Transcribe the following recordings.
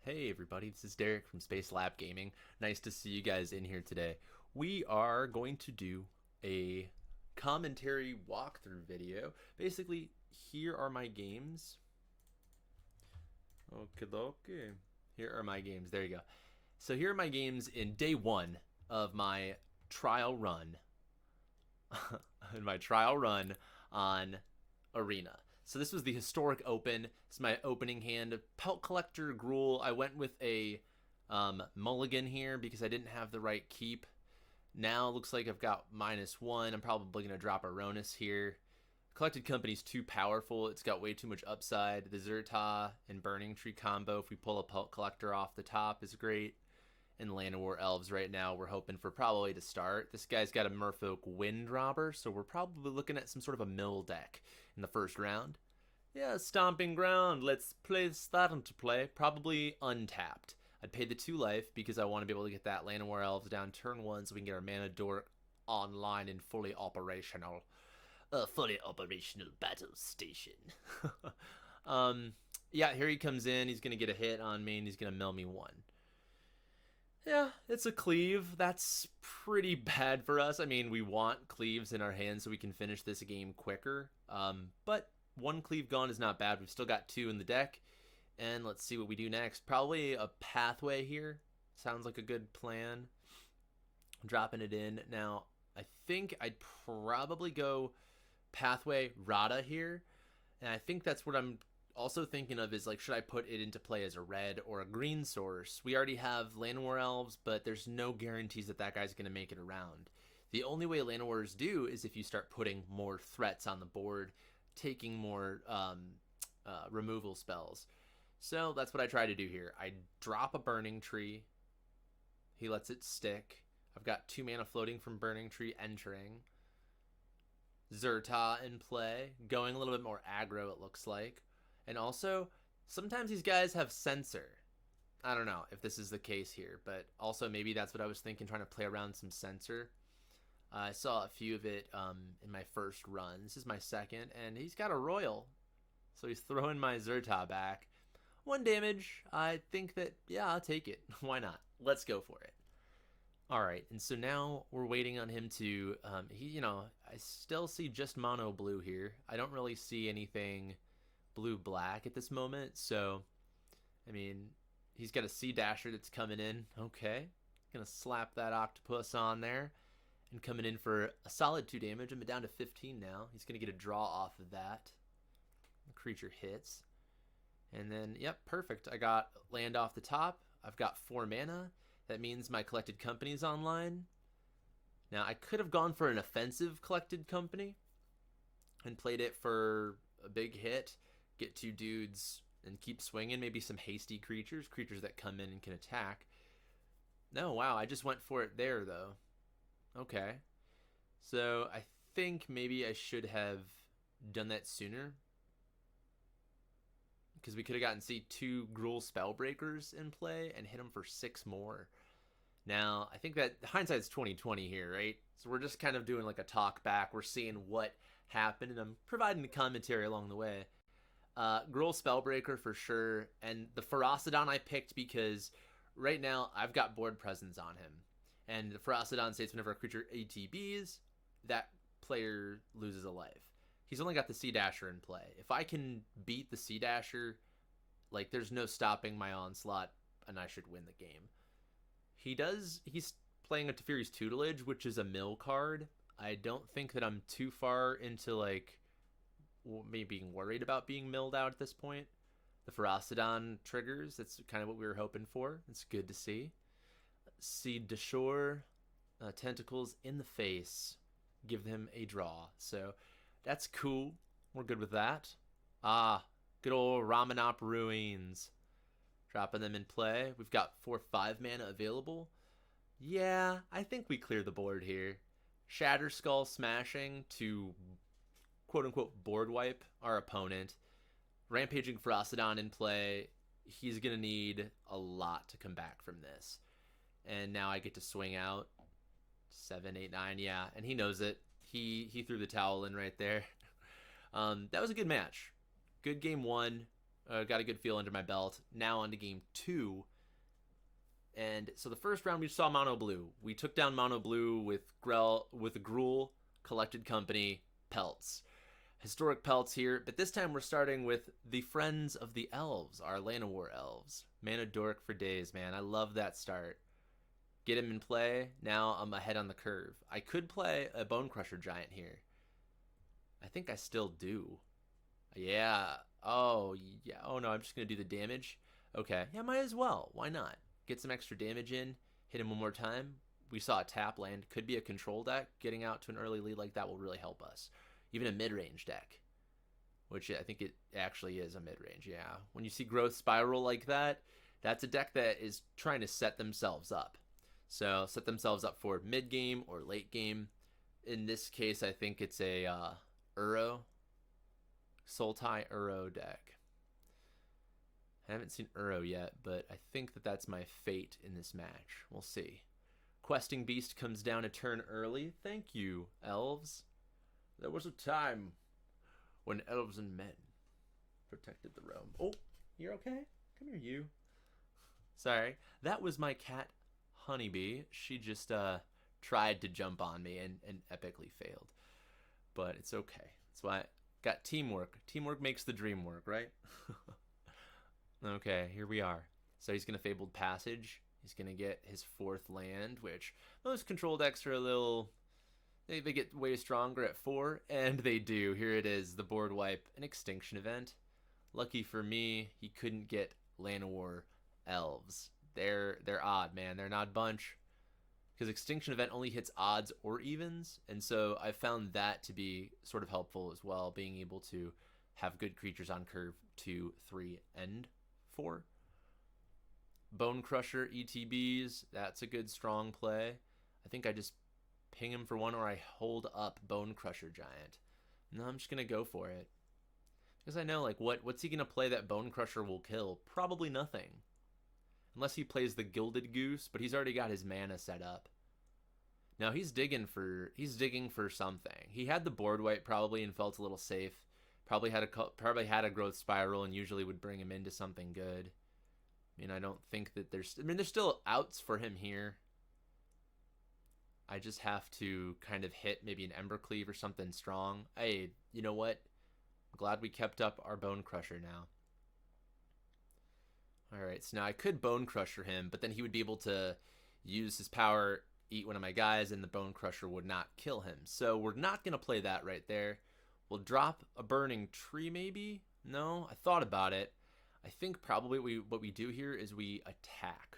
Hey everybody, this is Derek from Space Lab Gaming. Nice to see you guys in here today. We are going to do a commentary walkthrough video. Basically, here are my games. Okay. Here are my games. There you go. So here are my games in day one of my trial run. in my trial run on Arena. So this was the historic open. This is my opening hand. Pelt Collector, Gruul. I went with a mulligan here because I didn't have the right keep. Now it looks like I've got -1. I'm probably going to drop a Rhonas here. Collected Company's too powerful. It's got way too much upside. The Zhur-Taa and Burning-Tree combo, if we pull a Pelt Collector off the top, is great. And Llanowar Elves right now, we're hoping for probably to start. This guy's got a Merfolk Windrobber, so we're probably looking at some sort of a mill deck in the first round. Yeah, Stomping Ground. Let's place that into play. Probably untapped. I'd pay the 2 life because I want to be able to get that Llanowar Elves down turn 1 so we can get our mana dork online and fully operational. Fully operational battle station. Yeah, here he comes in. He's going to get a hit on me and he's going to mill me 1. Yeah, it's a cleave. That's pretty bad for us. I mean, we want cleaves in our hands so we can finish this game quicker. But 1 cleave gone is not bad. We've still got 2 in the deck. And let's see what we do next. Probably a pathway here. Sounds like a good plan. Dropping it in. Now, I think I'd probably go pathway Radha here. And I think that's what I'm also thinking of is, like, should I put it into play as a red or a green source? We already have Llanowar Elves, but there's no guarantees that that guy's going to make it around. The only way Llanowars do is if you start putting more threats on the board, taking more removal spells. So that's what I try to do here. I drop a Burning-Tree. He lets it stick. I've got 2 mana floating from Burning-Tree entering. Zhur-Taa in play. Going a little bit more aggro, it looks like. And also, sometimes these guys have Censor. I don't know if this is the case here, but also maybe that's what I was thinking, trying to play around some Censor. I saw a few of it in my first run. This is my second, and he's got a Royal. So he's throwing my Zhur-Taa back. 1 damage. I think that, yeah, I'll take it. Why not? Let's go for it. All right, and so now we're waiting on him to, I still see just mono blue here. I don't really see anything blue-black at this moment, so, I mean, he's got a Sea Dasher that's coming in. Okay, gonna slap that Octopus on there, and coming in for a solid 2 damage. I'm down to 15 now. He's gonna get a draw off of that. The creature hits. And then, yep, perfect. I got land off the top. I've got 4 mana. That means my Collected Company's online. Now, I could have gone for an offensive Collected Company and played it for a big hit, get 2 dudes, and keep swinging. Maybe some hasty creatures that come in and can attack. No, wow, I just went for it there, though. Okay. So, I think maybe I should have done that sooner, because we could have gotten, see, 2 Gruul Spellbreakers in play and hit them for 6 more. Now, I think that hindsight's 2020 here, right? So we're just kind of doing like a talk back. We're seeing what happened, and I'm providing the commentary along the way. Gruul Spellbreaker for sure, and the Ferocidon I picked because right now I've got board presence on him. And the Ferocidon states whenever a creature ATBs, that player loses a life. He's only got the Sea Dasher in play. If I can beat the Sea Dasher, like, there's no stopping my onslaught, and I should win the game. He's playing a Teferi's Tutelage, which is a mill card. I don't think that I'm too far into, like, maybe being worried about being milled out at this point. The Ferocidon triggers. That's kind of what we were hoping for. It's good to see. Seed to Shore. Tentacles in the face. Give them a draw. So that's cool. We're good with that. Good old Ramunap Ruins. Dropping them in play. We've got 4/5 mana available. Yeah, I think we clear the board here. Shatterskull Smashing to quote-unquote board wipe our opponent. Rampaging Ferocidon in play. He's going to need a lot to come back from this. And now I get to swing out. 7, 8, 9, yeah. And he knows it. He threw the towel in right there. That was a good match. Good game 1. Got a good feel under my belt. Now on to game 2. And so the first round we saw mono blue. We took down mono blue with Gruul, Collected Company, Pelts. Historic Pelts here, but this time we're starting with the Friends of the Elves, our Llanowar Elves. Mana dork for days, man. I love that start. Get him in play. Now I'm ahead on the curve. I could play a Bonecrusher Giant here. I think I still do. Yeah. Oh, yeah. Oh, no, I'm just going to do the damage. Okay. Yeah, might as well. Why not? Get some extra damage in. Hit him one more time. We saw a tap land. Could be a control deck. Getting out to an early lead like that will really help us. Even a mid-range deck. Which I think it actually is a mid-range, yeah. When you see Growth Spiral like that, that's a deck that is trying to set themselves up. So, set themselves up for mid-game or late-game. In this case, I think it's a Uro. Sultai Uro deck. I haven't seen Uro yet, but I think that that's my fate in this match. We'll see. Questing Beast comes down a turn early. Thank you, Elves. There was a time when elves and men protected the realm. Oh, you're okay? Come here, you. Sorry. That was my cat, Honeybee. She just tried to jump on me and epically failed. But it's okay. That's why I got teamwork. Teamwork makes the dream work, right? Okay, here we are. So he's going to Fabled Passage. He's going to get his 4th land, which most control decks are a little... They get way stronger at 4, and they do. Here it is, the board wipe, an Extinction Event. Lucky for me, he couldn't get Llanowar Elves. They're odd, man. They're an odd bunch. Because Extinction Event only hits odds or evens, and so I found that to be sort of helpful as well, being able to have good creatures on curve 2, 3, and 4. Bonecrusher ETBs, that's a good strong play. I think I just ping him for 1 or I hold up Bonecrusher Giant. No, I'm just going to go for it. Because I know, like, what's he going to play that Bonecrusher will kill? Probably nothing. Unless he plays the Gilded Goose, but he's already got his mana set up. Now he's digging for something. He had the board wipe probably and felt a little safe. Probably had a Growth Spiral and usually would bring him into something good. I mean, I don't think that there's still outs for him here. I just have to kind of hit maybe an Embercleave or something strong. Hey, you know what? I'm glad we kept up our Bonecrusher now. Alright, so now I could Bonecrusher him, but then he would be able to use his power, eat one of my guys, and the Bonecrusher would not kill him. So we're not going to play that right there. We'll drop a Burning-Tree maybe? No, I thought about it. I think probably what we do here is we attack.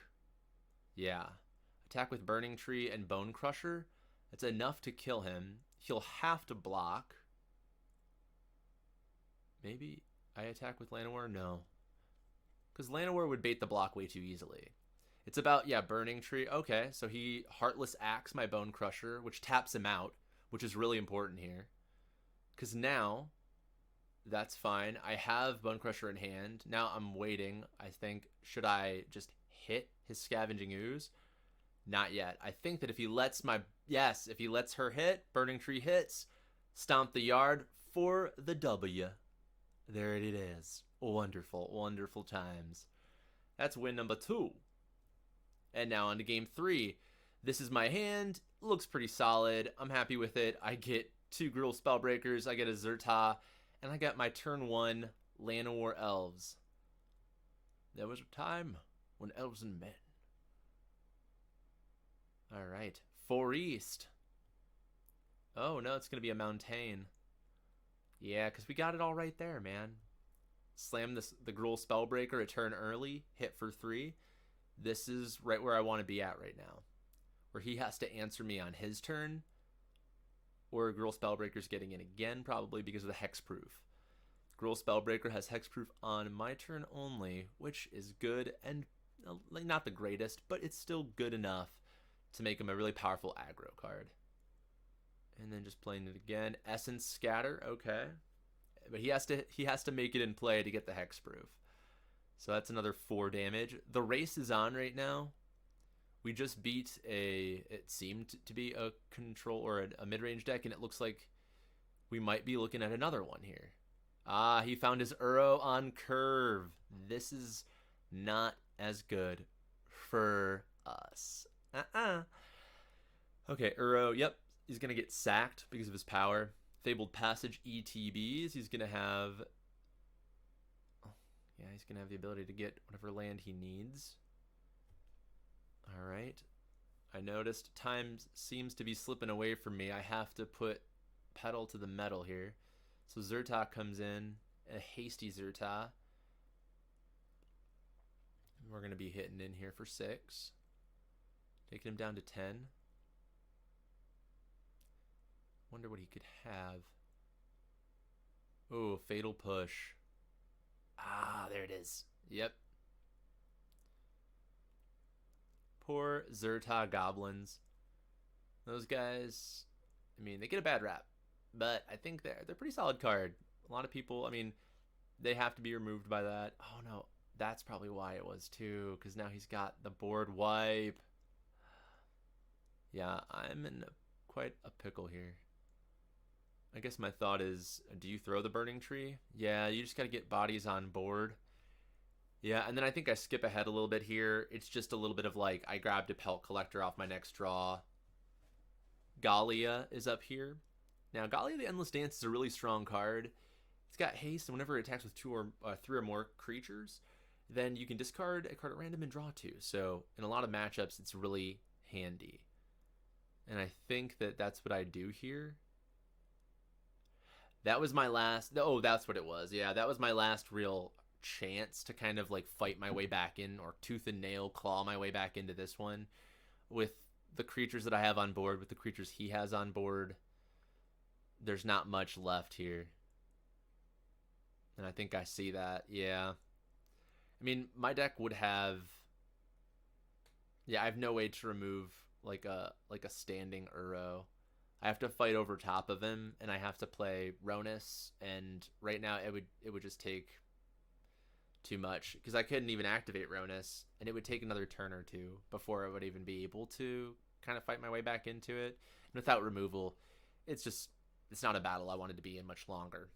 Yeah. Attack with Burning-Tree and Bonecrusher. That's enough to kill him. He'll have to block. Maybe I attack with Llanowar? No. Because Llanowar would bait the block way too easily. It's about, yeah, Burning-Tree. Okay, so he Heartless Axe my Bonecrusher, which taps him out, which is really important here. Because now, that's fine. I have Bonecrusher in hand. Now I'm waiting. I think, should I just hit his Scavenging Ooze? Not yet. I think that if he lets her hit, Burning-Tree hits, stomp the yard for the W. There it is. Wonderful, wonderful times. That's win number 2. And now on to game 3. This is my hand. Looks pretty solid. I'm happy with it. I get 2 Gruul Spellbreakers. I get a Zhur-Taa. And I got my turn 1 Llanowar Elves. There was a time when elves and men. Alright. 4 East. Oh, no, it's going to be a Mountain. Yeah, because we got it all right there, man. Slam the Gruul Spellbreaker a turn early. Hit for 3. This is right where I want to be at right now. Where he has to answer me on his turn. Or Gruul Spellbreaker's getting in again, probably because of the Hexproof. Gruul Spellbreaker has Hexproof on my turn only, which is good and not the greatest, but it's still good enough to make him a really powerful aggro card. And then just playing it again. Essence Scatter, okay. But he has to make it in play to get the Hexproof. So that's another 4 damage. The race is on right now. We just beat it seemed to be a control or a mid-range deck, and it looks like we might be looking at another one here. Ah, he found his Uro on curve. This is not as good for us. Okay, Uro, yep, he's going to get sacked because of his power. Fabled Passage ETBs, he's going to have... Oh, yeah, he's going to have the ability to get whatever land he needs. Alright. I noticed time seems to be slipping away from me. I have to put pedal to the metal here. So Zhur-Taa comes in, a hasty Zhur-Taa. We're going to be hitting in here for 6. Taking him down to 10. Wonder what he could have. Oh, Fatal Push. Ah, there it is. Yep. Poor Zhur-Taa Goblins. Those guys, I mean, they get a bad rap. But I think they're a pretty solid card. A lot of people, I mean, they have to be removed by that. Oh, no. That's probably why it was, too. Because now he's got the board wipe. Yeah, I'm in quite a pickle here. I guess my thought is, do you throw the Burning Tree? Yeah, you just got to get bodies on board. Yeah, and then I think I skip ahead a little bit here. It's just a little bit of like, I grabbed a Pelt Collector off my next draw. Gallia is up here. Now, Gallia the Endless Dance is a really strong card. It's got haste, and whenever it attacks with 3 or more creatures, then you can discard a card at random and draw 2. So, in a lot of matchups, it's really handy. And I think that that's what I do here. That was my last... Oh, that's what it was. Yeah, that was my last real chance to kind of like fight my way back in, or tooth and nail claw my way back into this one. With the creatures that I have on board, with the creatures he has on board, there's not much left here. And I think I see that, yeah. I mean, my deck would have... Yeah, I have no way to remove like a standing Uro. I have to fight over top of him, and I have to play Rhonas, and right now it would just take too much, because I couldn't even activate Rhonas, and it would take another turn or two before I would even be able to kind of fight my way back into it. And without removal, it's not a battle I wanted to be in much longer.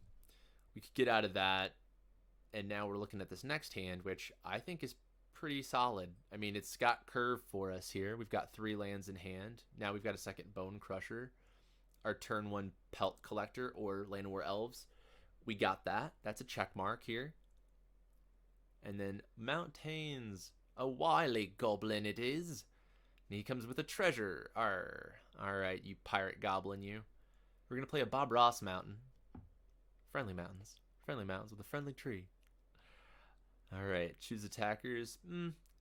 We could get out of that, and now we're looking at this next hand, which I think is pretty solid. I mean, it's got curve for us here. We've got 3 lands in hand. Now we've got a second Bonecrusher. Our turn 1 Pelt Collector or Llanowar Elves. We got that. That's a check mark here. And then Mountains. A wily goblin it is. And he comes with a treasure. Arr. Alright, you pirate goblin, you. We're going to play a Bob Ross mountain. Friendly mountains. Friendly mountains with a friendly tree. Alright, choose attackers.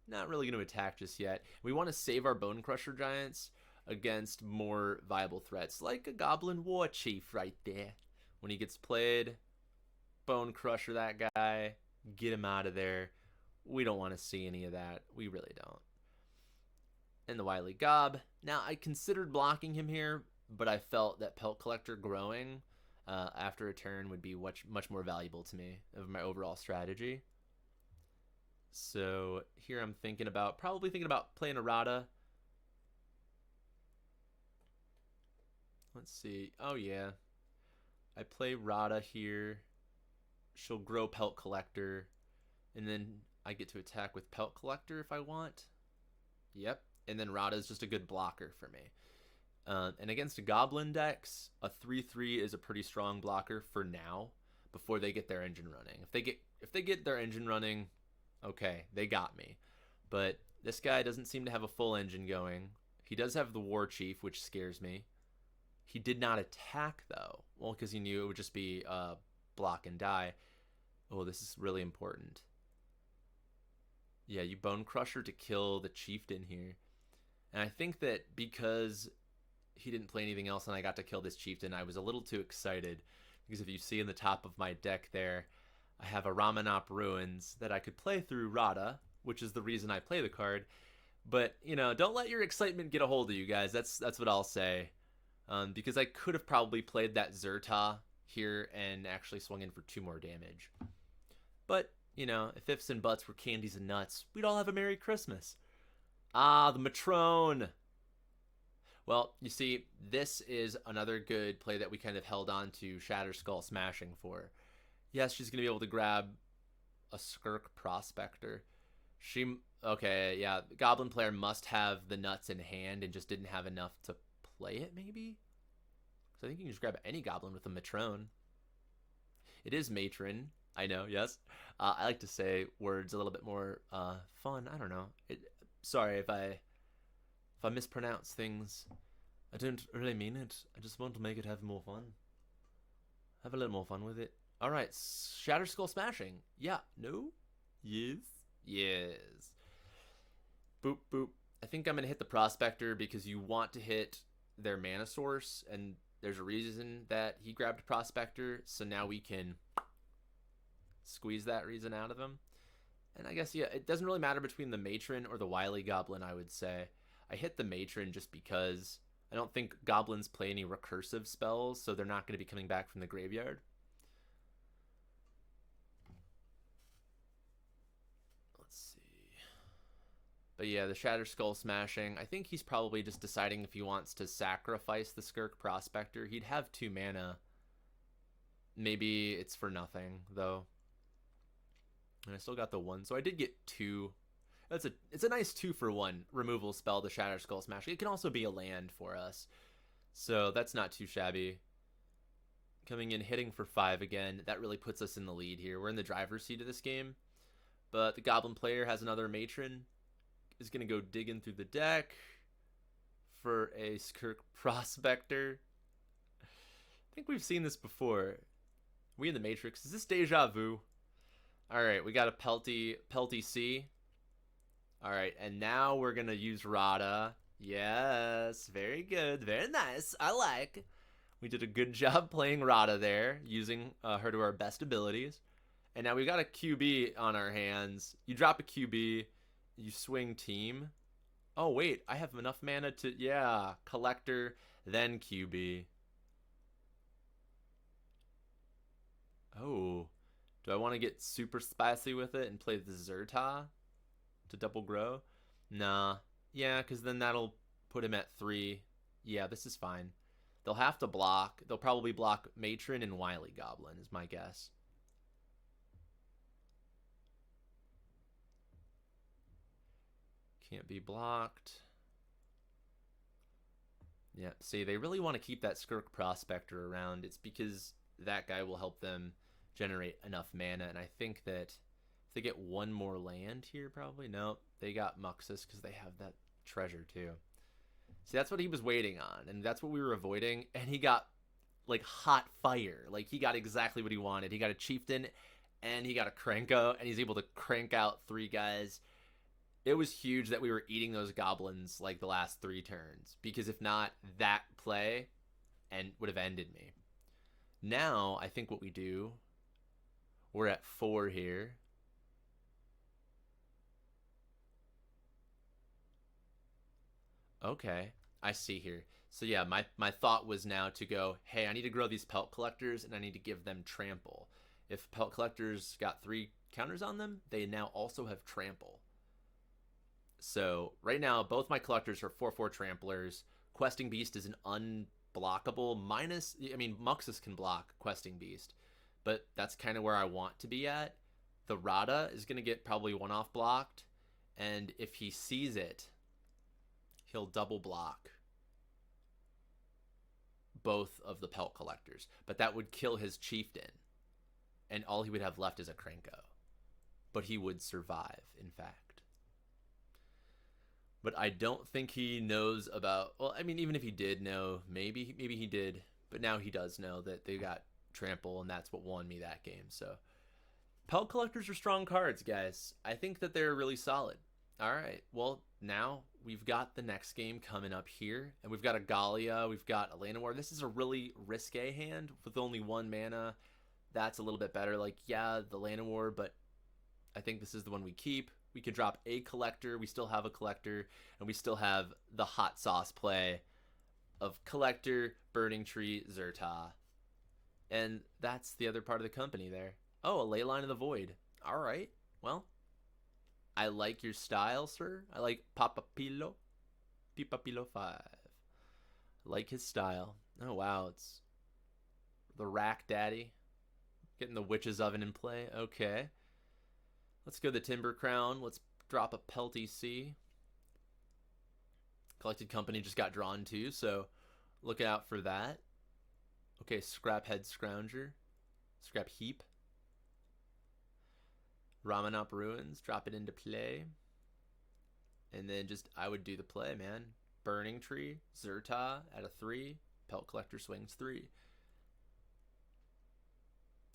Not really going to attack just yet. We want to save our Bonecrusher Giants against more viable threats, like a Goblin War Chief right there. When he gets played, Bonecrusher that guy, get him out of there. We don't want to see any of that. We really don't. And the Wily Gob. Now, I considered blocking him here, but I felt that Pelt Collector growing after a turn would be much more valuable to me of my overall strategy. So here I'm probably thinking about playing a Radha. Let's see. Oh, yeah. I play Radha here. She'll grow Pelt Collector. And then I get to attack with Pelt Collector if I want. Yep. And then Radha is just a good blocker for me. And against a Goblin decks, a 3/3 is a pretty strong blocker for now, before they get their engine running. If they get their engine running, okay, they got me. But this guy doesn't seem to have a full engine going. He does have the War Chief, which scares me. He did not attack, though. Well, because he knew it would just be block and die. Oh, this is really important. Yeah, you Bonecrusher to kill the Chieftain here. And I think that because he didn't play anything else and I got to kill this Chieftain, I was a little too excited. Because if you see in the top of my deck there, I have a Ramunap Ruins that I could play through Radha, which is the reason I play the card. But, you know, don't let your excitement get a hold of you guys. That's what I'll say. Because I could have probably played that Zhur-Taa here and actually swung in for 2 more damage. But, you know, if ifs and buts were candies and nuts, we'd all have a Merry Christmas. Ah, the Matrone! Well, you see, this is another good play that we kind of held on to Shatterskull Smashing for. Yes, she's gonna be able to grab a Skirk Prospector. Okay, yeah. The Goblin player must have the nuts in hand and just didn't have enough to play it, maybe? So I think you can just grab any Goblin with a Matrone. It is Matron. I know, yes. I like to say words a little bit more fun. I don't know. Sorry if I mispronounce things. I don't really mean it. I just want to make it have more fun. Have a little more fun with it. All right, Shatterskull Smashing. Yeah. No. Yes. Yes. Boop boop. I think I'm gonna hit the Prospector because you want to hit their mana source, and there's a reason that he grabbed Prospector. So now we can squeeze that reason out of him. And I guess, yeah, it doesn't really matter between the Matron or the Wily Goblin, I would say. I hit the Matron just because I don't think Goblins play any recursive spells, so they're not going to be coming back from the graveyard. Let's see. But yeah, the Shatterskull Smashing, I think he's probably just deciding if he wants to sacrifice the Skirk Prospector. He'd have 2 mana. Maybe it's for nothing, though. And I still got the 1, so I did get 2. It's a nice 2-for-1 removal spell, the Shatterskull Smashing. It can also be a land for us, so that's not too shabby. Coming in, hitting for 5 again. That really puts us in the lead here. We're in the driver's seat of this game, but the Goblin player has another Matron. Is going to go digging through the deck for a Skirk Prospector. I think we've seen this before. We in the Matrix. Is this deja vu? All right, we got a Pelty C. All right, and now we're going to use Radha. Yes, very good. Very nice. I like. We did a good job playing Radha there, using her to our best abilities. And now we've got a QB on our hands. You drop a QB, you swing team. Oh, wait, I have enough mana to, yeah, Collector, then QB. Oh, do I want to get super spicy with it and play the Zhur-Taa to double grow? Nah. Yeah, because then that'll put him at 3. Yeah, this is fine. They'll have to block. They'll probably block Matron and Wily Goblin, is my guess. Can't be blocked. Yeah, see, they really want to keep that Skirk Prospector around. It's because that guy will help them generate enough mana, and I think that if they get 1 more land here, probably. No, they got Muxus because they have that treasure too. See, that's what he was waiting on, and that's what we were avoiding, and he got, like, hot fire. Like, he got exactly what he wanted. He got a Chieftain, and he got a Krenko, and he's able to crank out 3 guys. It was huge that we were eating those Goblins, like, the last 3 turns, because if not, that play and would have ended me. Now, I think what we do, we're at 4 here. Okay, I see here. So yeah, my thought was now to go, hey, I need to grow these Pelt Collectors, and I need to give them Trample. If Pelt Collectors got 3 counters on them, they now also have Trample. So right now, both my Collectors are 4/4 Tramplers. Questing Beast is an unblockable minus. I mean, Muxus can block Questing Beast, but that's kind of where I want to be at. The Radha is going to get probably 1-off blocked, and if he sees it, he'll double block both of the Pelt Collectors, but that would kill his Chieftain, and all he would have left is a Krenko. But he would survive, in fact. But I don't think he knows about, well, I mean, even if he did know, maybe he did, but now he does know that they got Trample, and that's what won me that game. So Pelt Collectors are strong cards, guys. I think that they're really solid. All right, well, now we've got the next game coming up here, and we've got a Gallia, we've got a Llanowar. This is a really risque hand with only 1 mana. That's a little bit better. Like, yeah, the Llanowar, but I think this is the one we keep. We could drop a Collector. We still have a Collector, and we still have the hot sauce play of Collector, Burning-Tree, Zhur-Taa. And that's the other part of the company there. Oh, a Leyline of the Void. All right, well, I like your style, sir. I like Papapilo 5. I like his style. Oh, wow, it's the Rack Daddy. Getting the Witch's Oven in play. Okay. Let's go the Timber Crown. Let's drop a Pelt EC. Collected Company just got drawn too, so look out for that. Okay, Scraphead Scrounger. Scrap Heap. Ramunap Ruins. Drop it into play. And then just, I would do the play, man. Burning-Tree. Zhur-Taa at a 3. Pelt Collector swings 3.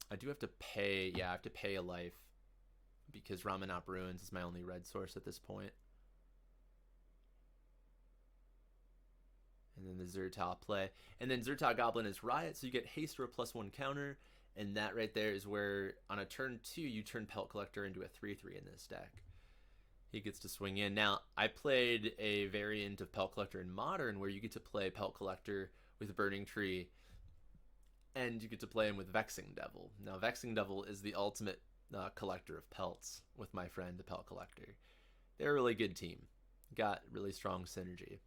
I do have to pay, yeah, I have to pay a life. Because Ramunap Ruins is my only red source at this point. And then the Zhur-Taa play. And then Zhur-Taa Goblin is Riot, so you get haste or a +1 counter. And that right there is where, on a turn 2, you turn Pelt Collector into a 3/3 in this deck. He gets to swing in. Now, I played a variant of Pelt Collector in Modern where you get to play Pelt Collector with Burning-Tree, and you get to play him with Vexing Devil. Now, Vexing Devil is the ultimate collector of pelts with my friend, the Pelt Collector. They're a really good team. Got really strong synergy.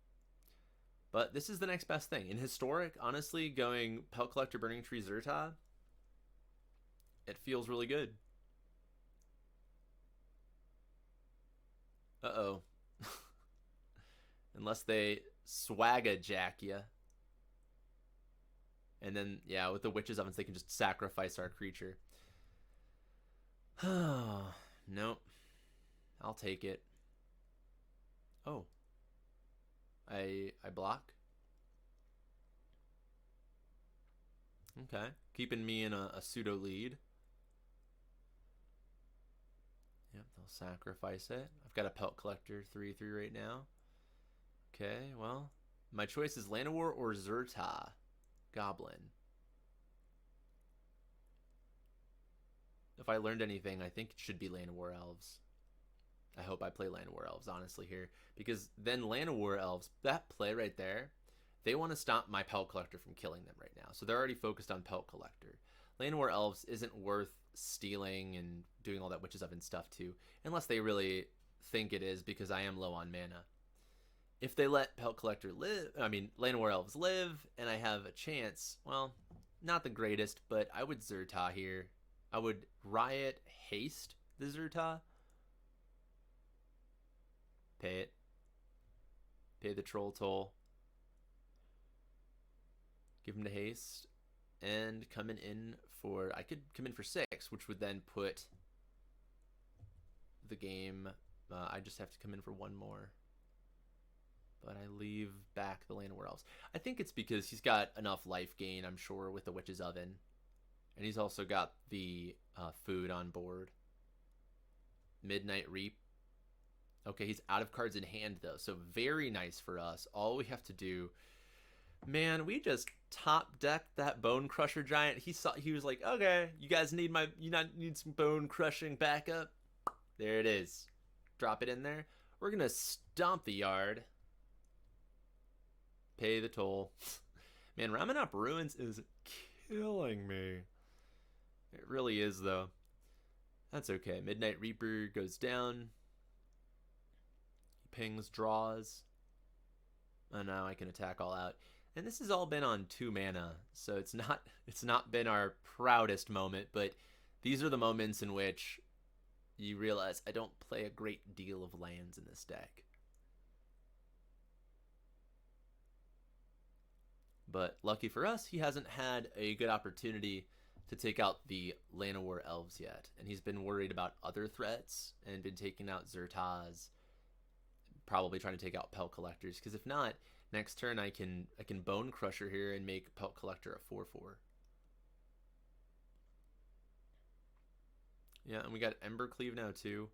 But this is the next best thing. In Historic, honestly, going Pelt Collector, Burning-Tree, Zhur-Taa, it feels really good. Uh-oh. Unless they swag-a-jack ya. And then, yeah, with the Witch's Ovens, they can just sacrifice our creature. Nope. I'll take it. Oh. I block. Okay. Keeping me in a pseudo lead. Yep, they'll sacrifice it. I've got a Pelt Collector 3/3 right now. Okay, well, my choice is Llanowar or Zhur-Taa Goblin. If I learned anything, I think it should be Llanowar Elves. I hope I play Llanowar Elves, honestly, here. Because then Llanowar Elves, that play right there, they want to stop my Pelt Collector from killing them right now. So they're already focused on Pelt Collector. Llanowar Elves isn't worth stealing and doing all that Witch's Oven stuff to, unless they really think it is, because I am low on mana. If they let Pelt Collector live, I mean, Llanowar Elves live, and I have a chance, well, not the greatest, but I would Zhur-Taa here. I would Riot Haste the Zhur-Taa. Pay it. Pay the Troll Toll. Give him the haste. And coming in for, I could come in for 6, which would then put the game, I just have to come in for 1 more. But I leave back the Llanowar Elves. I think it's because he's got enough life gain, I'm sure, with the Witch's Oven. And he's also got the food on board. Midnight Reap. Okay, he's out of cards in hand, though. So very nice for us. All we have to do... Man, we just top decked that Bonecrusher Giant. He was like, okay, you guys need some bone crushing backup. There it is. Drop it in there. We're gonna stomp the yard. Pay the toll. Man, Ramunap Ruins is killing me. It really is, though. That's okay. Midnight Reaper goes down. He pings, draws. And now I can attack all out. And this has all been on 2 mana, so it's not been our proudest moment, but these are the moments in which you realize I don't play a great deal of lands in this deck. But lucky for us, he hasn't had a good opportunity to take out the Llanowar Elves yet, and he's been worried about other threats and been taking out Zhur-Taas, probably trying to take out Pelt Collectors, because if not, next turn I can Bonecrusher here and make Pelt Collector a 4/4. Yeah, and we got Embercleave now too.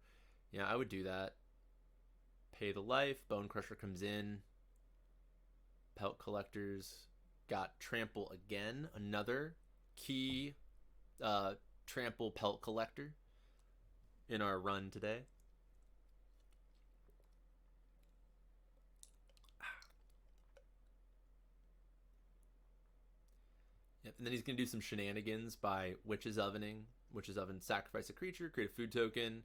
Yeah, I would do that. Pay the life. Bonecrusher comes in. Pelt Collectors got Trample again. Another key Trample Pelt Collector in our run today. Yep, and then he's going to do some shenanigans by Witch's Ovening. Witch's Oven, sacrifice a creature, create a food token.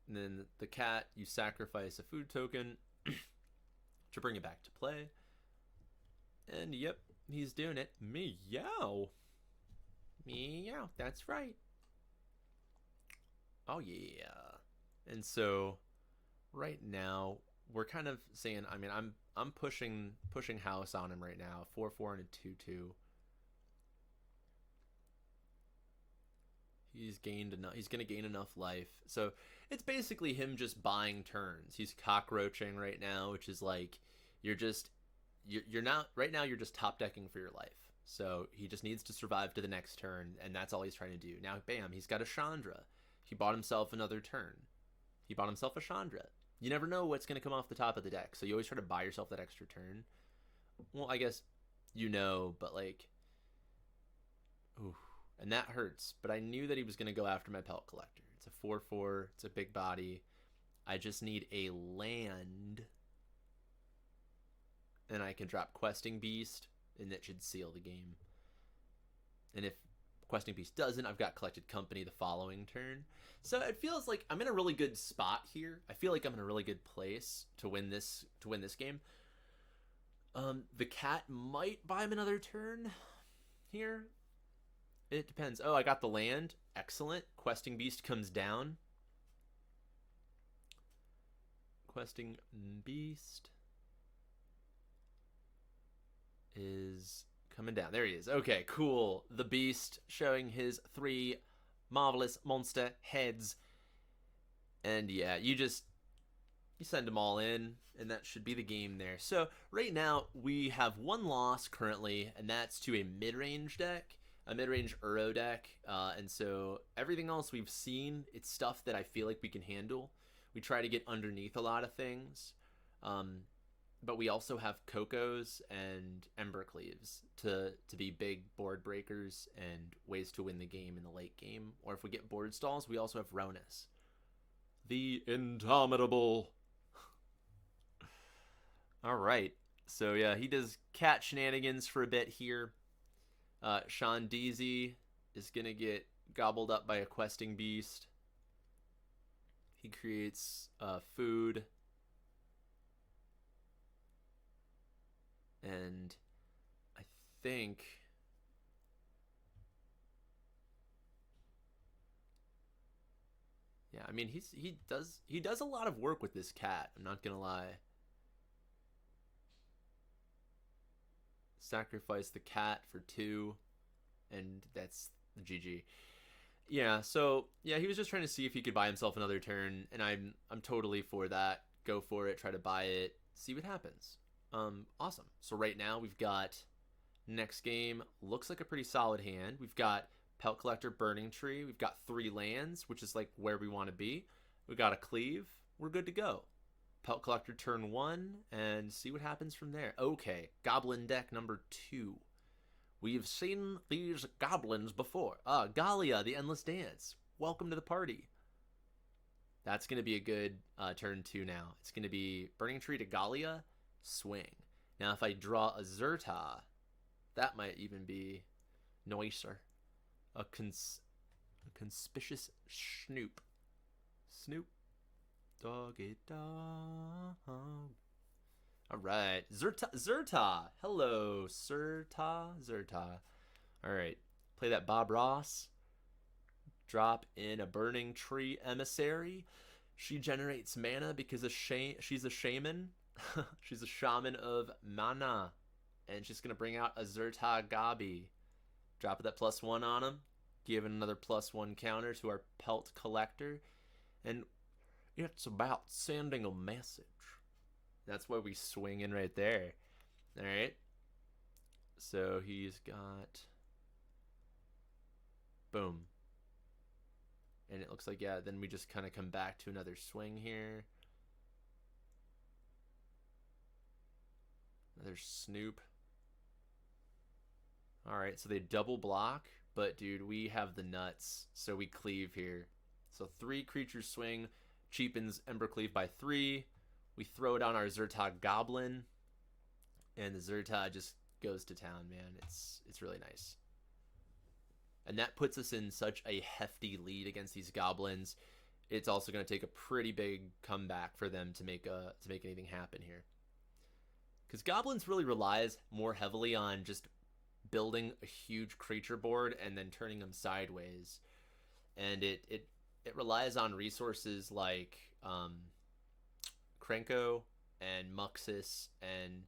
And then the cat, you sacrifice a food token to bring it back to play. And yep, he's doing it. Meow. Meow, that's right. Oh yeah. And so right now we're kind of saying, I mean, I'm pushing house on him right now. 4/4 and a 2/2. He's gained enough. He's gonna gain enough life. So it's basically him just buying turns. He's cockroaching right now, which is like you're not right now. You're just top decking for your life. So he just needs to survive to the next turn, and that's all he's trying to do. Now, bam, he's got a Chandra. He bought himself another turn. He bought himself a Chandra. You never know what's going to come off the top of the deck, so you always try to buy yourself that extra turn. Well, I guess you know, but like, ooh, and that hurts. But I knew that he was going to go after my Pelt Collector. It's a 4/4. It's a big body. I just need a land, and I can drop Questing Beast, and that should seal the game. And if Questing Beast doesn't, I've got Collected Company the following turn. So it feels like I'm in a really good spot here. I feel like I'm in a really good place to win this game. The cat might buy him another turn here. It depends. Oh, I got the land. Excellent. Questing Beast comes down. Questing Beast is coming down. There he is. Okay, cool. The Beast showing his 3 marvelous monster heads. And yeah, you send them all in, and that should be the game there. So right now we have 1 loss currently, and that's to a mid-range deck, a mid-range Uro deck. And so everything else we've seen, it's stuff that I feel like we can handle. We try to get underneath a lot of things. But we also have Cocos and Embercleaves to be big board breakers and ways to win the game in the late game. Or if we get board stalls, we also have Rhonas the Indomitable. All right. So yeah, he does cat shenanigans for a bit here. Sean Deasy is going to get gobbled up by a Questing Beast. He creates food. And I think yeah, I mean he does a lot of work with this cat, I'm not gonna lie. Sacrifice the cat for 2, and that's the GG. Yeah, so yeah, he was just trying to see if he could buy himself another turn, and I'm totally for that. Go for it, try to buy it, see what happens. Awesome. So right now we've got next game, looks like a pretty solid hand. We've got Pelt Collector, Burning-Tree. We've got 3 lands, which is like where we want to be. We got a cleave. We're good to go. Pelt Collector turn 1 and see what happens from there. Okay, Goblin deck number 2. We've seen these goblins before. Gallia, the Endless Dance. Welcome to the party. That's going to be a good turn 2 now. It's going to be Burning-Tree to Gallia, swing. Now if I draw a Zhur-Taa, that might even be nicer. A conspicuous snoop. Snoop. Doggy dog. Alright. Zhur-Taa. Hello, Zhur-Taa. Alright. Play that Bob Ross. Drop in a Burning-Tree Emissary. She generates mana because she's a shaman. She's a shaman of mana. And she's going to bring out a Zhur-Taa Goblin. Drop that +1 on him. Give another +1 counter to our Pelt Collector. And it's about sending a message. That's why we swing in right there. Alright. So he's got... Boom. And it looks like, yeah, then we just kind of come back to another swing here. Another snoop. Alright, so they double block. But, dude, we have the nuts. So we cleave here. So 3 creatures swing. Cheapens Embercleave by 3. We throw down our Zhur-Taa Goblin. And the Zhur-Taa just goes to town, man. It's really nice. And that puts us in such a hefty lead against these goblins. It's also going to take a pretty big comeback for them to make anything happen here. Because goblins really relies more heavily on just building a huge creature board and then turning them sideways. And it relies on resources like Krenko and Muxus, and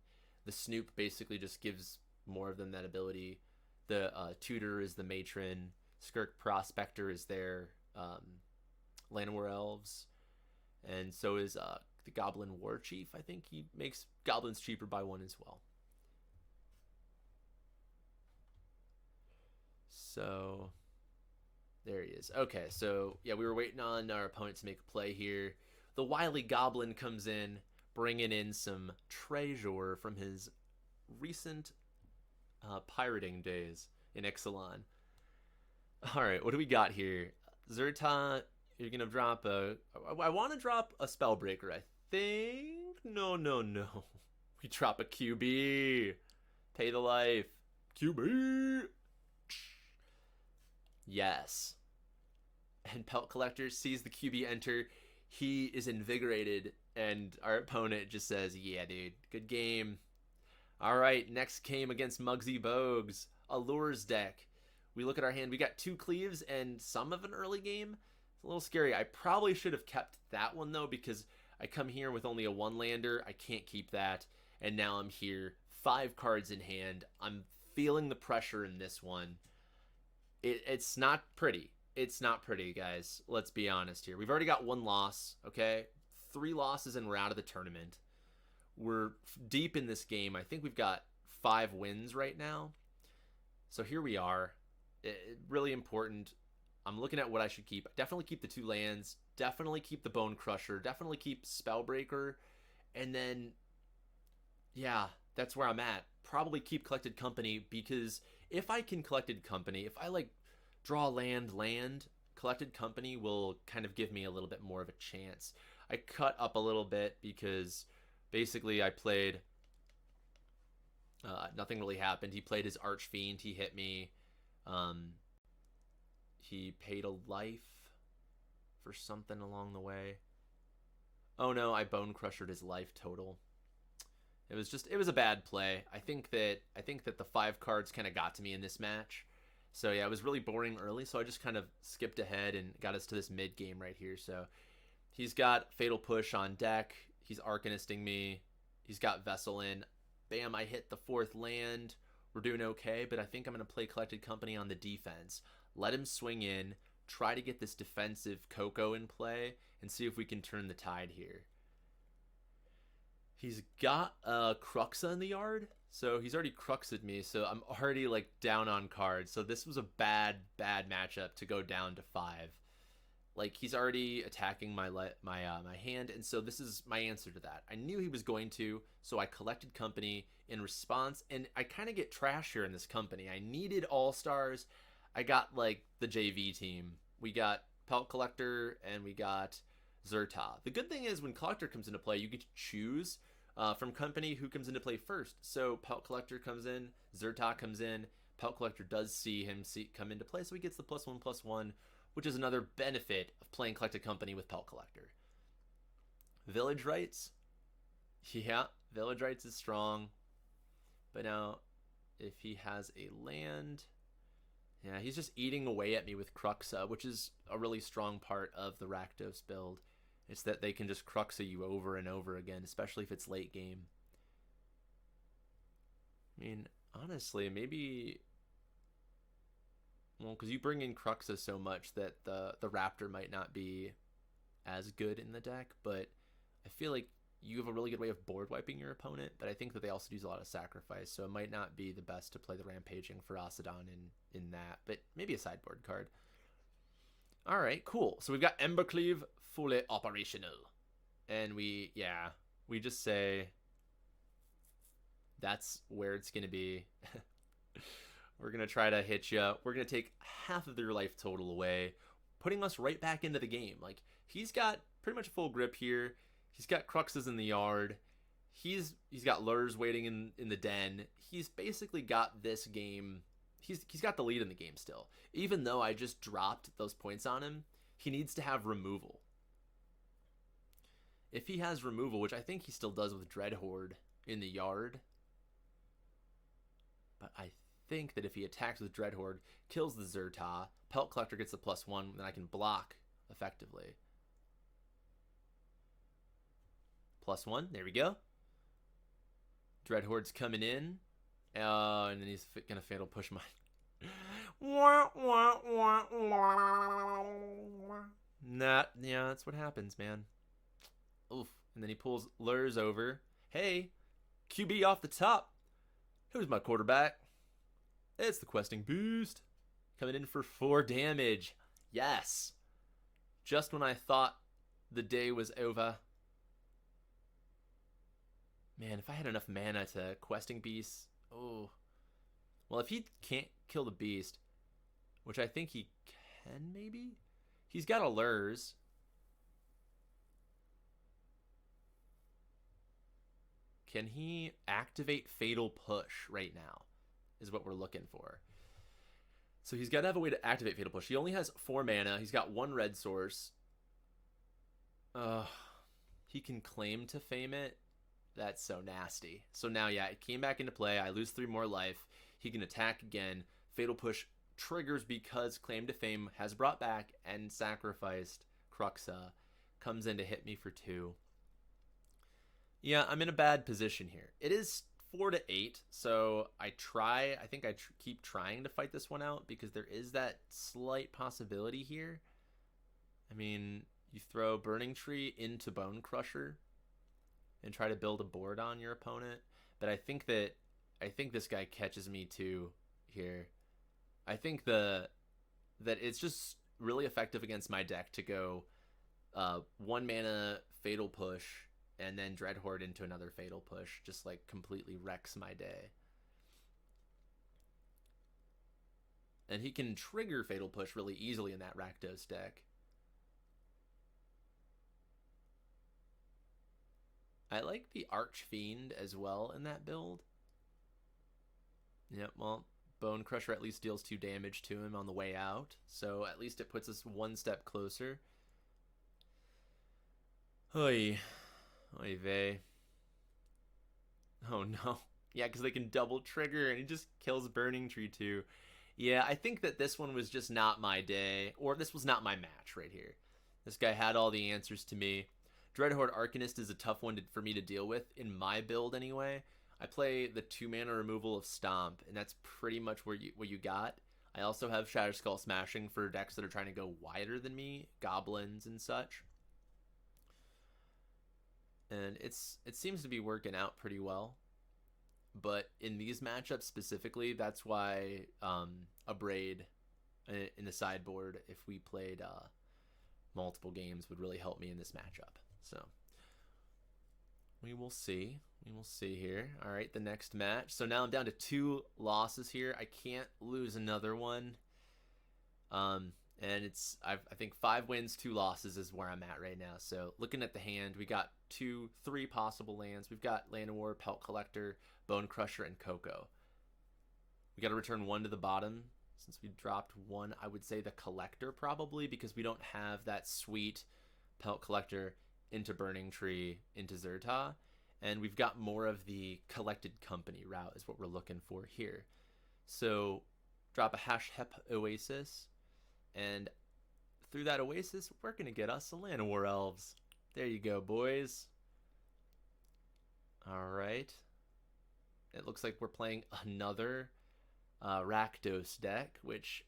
the Snoop basically just gives more of them that ability. The Tutor is the matron. Skirk Prospector is there. Llanowar Elves. And so is the Goblin War Chief. I think he makes goblins cheaper by 1 as well. So there he is. Okay, so yeah, we were waiting on our opponent to make a play here. The wily Goblin comes in, bringing in some treasure from his recent pirating days in Ixalan. All right, what do we got here? Zhur-Taa, you're going to drop I want to drop a Spellbreaker, I think. No. We drop a QB. Pay the life. QB. Yes. And Pelt Collector sees the QB enter. He is invigorated, and our opponent just says, yeah, dude, good game. All right, next game against Muggsy Bogues, Allures deck. We look at our hand. We got 2 Cleaves and some of an early game. It's a little scary. I probably should have kept that one, though, because I come here with only a 1-lander. I can't keep that. And now I'm here, 5 cards in hand. I'm feeling the pressure in this one. It's not pretty. It's not pretty, guys. Let's be honest here. We've already got 1 loss, okay? 3 losses and we're out of the tournament. We're deep in this game. I think we've got 5 wins right now. So here we are. Really important. I'm looking at what I should keep. Definitely keep the 2 lands. Definitely keep the Bonecrusher. Definitely keep Spellbreaker. And then, yeah, that's where I'm at. Probably keep Collected Company, because if I can Collected Company, if I like draw land, Collected Company will kind of give me a little bit more of a chance. I cut up a little bit because basically I played, nothing really happened. He played his Archfiend, he hit me. He paid a life for something along the way. Oh no, I Bonecrushed his life total. It was a bad play. I think that the 5 cards kind of got to me in this match. So yeah, it was really boring early, so I just kind of skipped ahead and got us to this mid game right here. So he's got Fatal Push on deck. He's Arcanisting me. He's got Vessel in. Bam, I hit the 4th land. We're doing okay, but I think I'm going to play Collected Company on the defense. Let him swing in, try to get this defensive Coco in play, and see if we can turn the tide here. He's got Cruxa in the yard, so he's already Cruxed me, so I'm already like down on cards. So this was a bad matchup to go down to 5. Like, he's already attacking my hand, and so this is my answer to that. I knew he was going to, so I Collected Company in response, and I kind of get trash here in this company. I needed all-stars. I got, like, the JV team. We got Pelt Collector, and we got Zhur-Taa. The good thing is when Collector comes into play, you get to choose from company who comes into play first. So Pelt Collector comes in, Zhur-Taa comes in, Pelt Collector does see him come into play, so he gets the +1/+1, which is another benefit of playing Collected Company with Pelt Collector. Village Rites. Yeah, Village Rites is strong. But now, if he has a land... Yeah, he's just eating away at me with Cruxa, which is a really strong part of the Rakdos build. It's that they can just Cruxa you over and over again, especially if it's late game. I mean, honestly, maybe... Well, because you bring in Cruxa so much that the Raptor might not be as good in the deck, but I feel like you have a really good way of board wiping your opponent, but I think that they also use a lot of sacrifice, so it might not be the best to play the Rampaging Ferocidon in that, but maybe a sideboard card. All right, cool. So we've got Embercleave fully operational, and we just say that's where it's going to be. We're going to try to hit you. We're going to take half of your life total away, putting us right back into the game. Like, he's got pretty much a full grip here. He's got Cruxes in the yard. He's got lures waiting in the den. He's basically got this game. He's got the lead in the game still. Even though I just dropped those points on him, he needs to have removal. If he has removal, which I think he still does with Dreadhorde in the yard, but I think that if he attacks with Dreadhorde, kills the Zhur-Taa, Pelt Collector gets the +1, then I can block effectively. +1, there we go. Dreadhorde's coming in. And then he's gonna Fatal Push mine. Nah, yeah, that's what happens, man. Oof. And then he pulls Lures over. Hey, QB off the top. Who's my quarterback? It's the Questing Beast. Coming in for 4 damage. Yes. Just when I thought the day was over. Man, if I had enough mana to Questing Beast. Oh. Well, if he can't kill the beast, which I think he can maybe? He's got a Lures. Can he activate Fatal Push right now? Is what we're looking for. So he's got to have a way to activate Fatal Push. He only has 4 mana. He's got 1 red source. He can claim to fame it. That's so nasty. So now, yeah, it came back into play. I lose 3 more life. He can attack again. Fatal Push triggers because Claim to Fame has brought back and sacrificed Cruxa. Comes in to hit me for 2. Yeah, I'm in a bad position here. It is 4-8, so I think I keep trying to fight this one out because there is that slight possibility here. I mean, you throw Burning Tree into Bonecrusher and try to build a board on your opponent, but I think this guy catches me too here. I think that it's just really effective against my deck to go 1 mana Fatal Push and then Dreadhorde into another Fatal Push. Just like completely wrecks my day. And he can trigger Fatal Push really easily in that Rakdos deck. I like the Archfiend as well in that build. Yep, well, Bonecrusher at least deals 2 damage to him on the way out. So at least it puts us 1 step closer. Oy. Oy vey. Oh no. Yeah, because they can double trigger and he just kills Burning Tree too. Yeah, I think that this one was just not my day. Or this was not my match right here. This guy had all the answers to me. Dreadhorde Arcanist is a tough one for me to deal with, in my build anyway. I play the 2 mana removal of Stomp, and that's pretty much what you got. I also have Shatterskull Smashing for decks that are trying to go wider than me, goblins and such. And it seems to be working out pretty well. But in these matchups specifically, that's why a Braid in the sideboard, if we played multiple games, would really help me in this matchup. So we will see. We will see here. All right, the next match. So now I'm down to 2 losses here. I can't lose another one. And it's I think 5 wins, 2 losses is where I'm at right now. So looking at the hand, we got 3 possible lands. We've got Llanowar, Pelt Collector, Bonecrusher, and Coco. We got to return 1 to the bottom. Since we dropped 1, I would say the Collector probably, because we don't have that sweet Pelt Collector into Burning Tree, into Zhur-Taa. And we've got more of the Collected Company route is what we're looking for here. So drop a Hashep Oasis. And through that Oasis, we're going to get us a Llanowar Elves. There you go, boys. All right. It looks like we're playing another Rakdos deck, which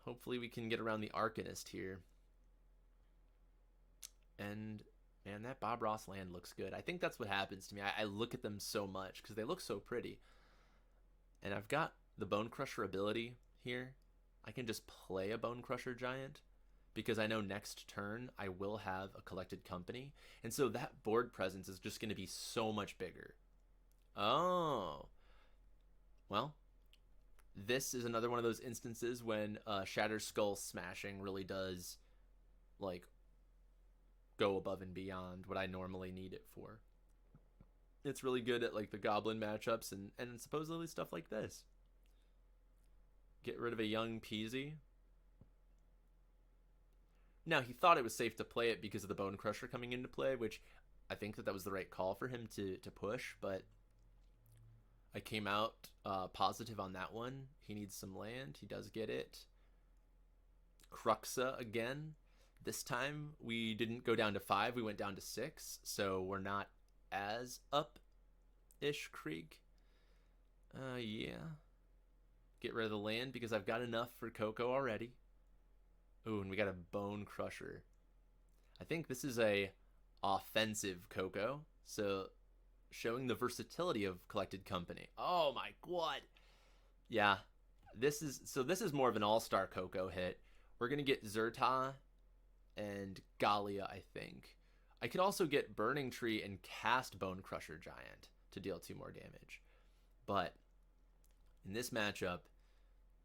hopefully we can get around the Arcanist here. And man, that Bob Ross land looks good. I think that's what happens to me. I look at them so much because they look so pretty. And I've got the Bonecrusher ability here. I can just play a Bonecrusher Giant because I know next turn I will have a Collected Company. And so that board presence is just going to be so much bigger. Oh. Well, this is another one of those instances when Shatterskull Smashing really does like go above and beyond what I normally need it for. It's really good at like the goblin matchups and supposedly stuff like this. Get rid of a young Peasy. Now, he thought it was safe to play it because of the Bonecrusher coming into play, which I think that was the right call for him to push, but I came out positive on that one. He needs some land. He does get it. Cruxa again. This time we didn't go down to 5. We went down to 6. So we're not as up-ish Krieg. Yeah. Get rid of the land because I've got enough for Coco already. Ooh, and we got a Bonecrusher. I think this is a offensive Coco. So showing the versatility of Collected Company. Oh my god. Yeah. This is more of an all-star Coco hit. We're gonna get Zhur-Taa and Gallia, I think. I could also get Burning-Tree and cast Bonecrusher Giant to deal 2 more damage. But in this matchup,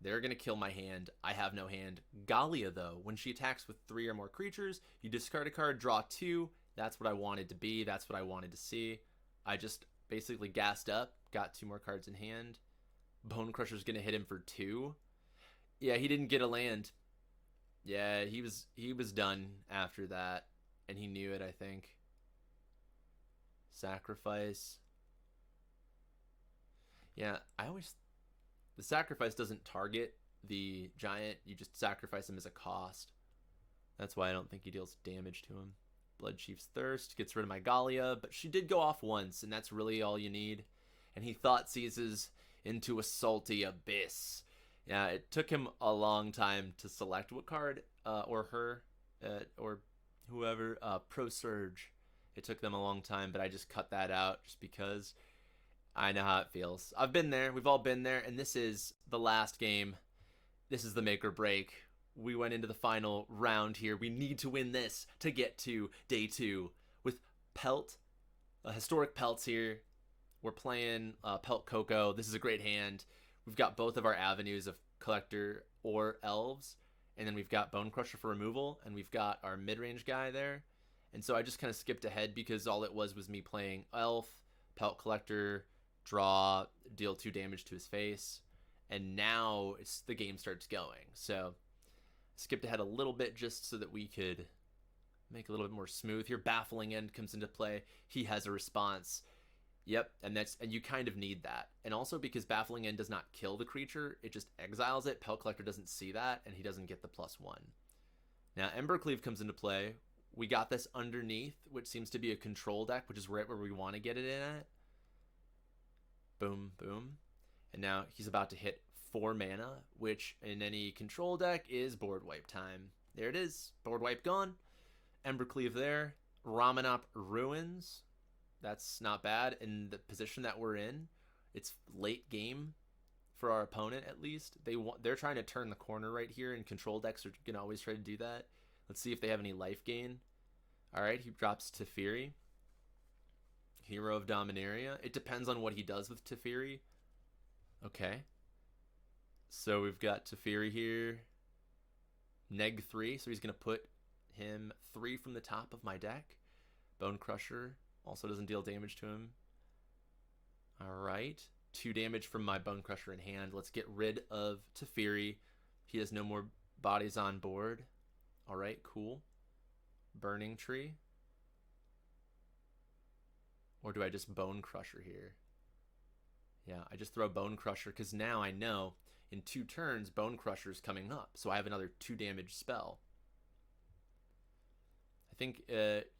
they're going to kill my hand. I have no hand. Gallia, though, when she attacks with 3 or more creatures, you discard a card, draw 2. That's what I wanted to be. That's what I wanted to see. I just basically gassed up, got 2 more cards in hand. Bonecrusher's going to hit him for 2. Yeah, he didn't get a land. Yeah, he was done after that, and he knew it, I think. Sacrifice. Yeah, the sacrifice doesn't target the giant. You just sacrifice him as a cost. That's why I don't think he deals damage to him. Bloodchief's Thirst gets rid of my Gallia, but she did go off once, and that's really all you need. And he thought seizes into a salty abyss. Yeah, it took him a long time to select what card, or her, or whoever, Pro Surge. It took them a long time, but I just cut that out just because I know how it feels. I've been there. We've all been there, and this is the last game. This is the make or break. We went into the final round here. We need to win this to get to day 2 with Pelt, historic Pelts here. We're playing Pelt Coco. This is a great hand. We've got both of our avenues of collector or elves, and then we've got Bonecrusher for removal, and we've got our mid-range guy there. And so I just kind of skipped ahead because all it was me playing elf, Pelt Collector, draw, deal 2 damage to his face, and now the game starts going. So skipped ahead a little bit just so that we could make it a little bit more smooth here. Baffling End comes into play. He has a response. Yep, and you kind of need that. And also because Baffling End does not kill the creature, it just exiles it. Pelt Collector doesn't see that, and he doesn't get the +1. Now Embercleave comes into play. We got this underneath, which seems to be a control deck, which is right where we want to get it in at. Boom, boom. And now he's about to hit 4 mana, which in any control deck is board wipe time. There it is. Board wipe gone. Embercleave there. Ramunap Ruins. That's not bad in the position that we're in. It's late game for our opponent, at least. They're trying to turn the corner right here, and control decks are going to always try to do that. Let's see if they have any life gain. All right, he drops Teferi. Hero of Dominaria. It depends on what he does with Teferi. Okay. So we've got Teferi here. Neg 3, so he's going to put him 3 from the top of my deck. Bonecrusher also doesn't deal damage to him. All right. 2 damage from my Bonecrusher in hand. Let's get rid of Teferi. He has no more bodies on board. All right, cool. Burning-Tree. Or do I just Bonecrusher here? Yeah, I just throw Bonecrusher because now I know in 2 turns Bonecrusher's coming up. So I have another 2 damage spell. I think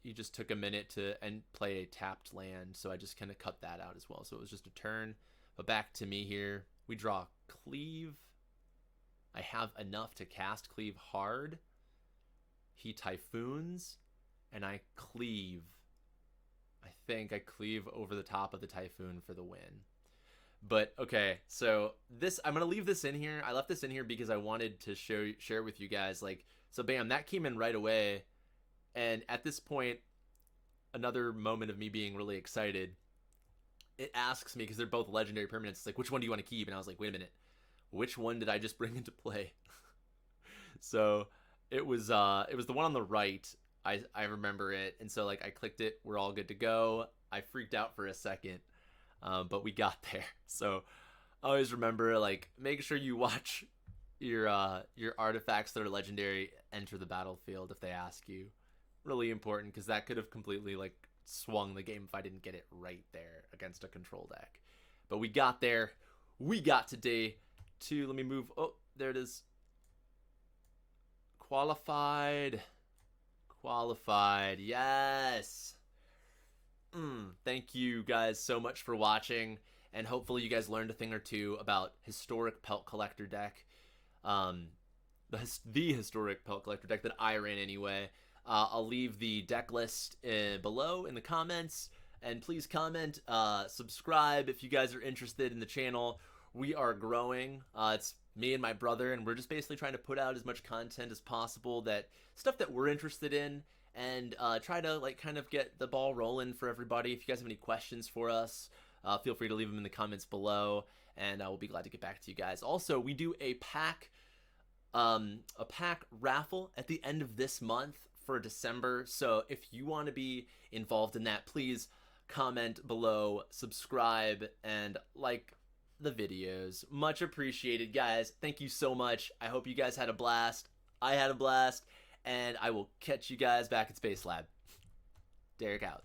he just took a minute to play a tapped land, so I just kind of cut that out as well. So it was just a turn. But back to me here. We draw Cleave. I have enough to cast Cleave hard. He Typhoons, and I Cleave. I think I Cleave over the top of the Typhoon for the win. But okay, so this, I'm gonna leave this in here. I left this in here because I wanted to share with you guys, like, so bam, that came in right away. And at this point, another moment of me being really excited, it asks me, because they're both legendary permanents, it's like, which one do you want to keep? And I was like, wait a minute, which one did I just bring into play? So it was the one on the right. I remember it, and so like I clicked it. We're all good to go. I freaked out for a second, but we got there. So always remember, like, make sure you watch your artifacts that are legendary enter the battlefield if they ask you. Really important, because that could have completely like swung the game if I didn't get it right there against a control deck. but we got there. We got to day 2. Let me move. Oh, there it is. Qualified. Qualified. Yes. Thank you guys so much for watching, and hopefully you guys learned a thing or two about historic Pelt Collector deck. The historic Pelt Collector deck that I ran anyway. I'll leave the deck list below in the comments, and please comment, subscribe if you guys are interested in the channel. We are growing. It's me and my brother, and we're just basically trying to put out as much content as possible, that stuff that we're interested in, and try to like kind of get the ball rolling for everybody. If you guys have any questions for us, feel free to leave them in the comments below, and I will be glad to get back to you guys. Also, we do a pack raffle at the end of this month for December, so if you want to be involved in that, please comment below, subscribe, and like the videos. Much appreciated, guys. Thank you so much. I hope you guys had a blast. I had a blast, and I will catch you guys back at Space Lab. Derek out.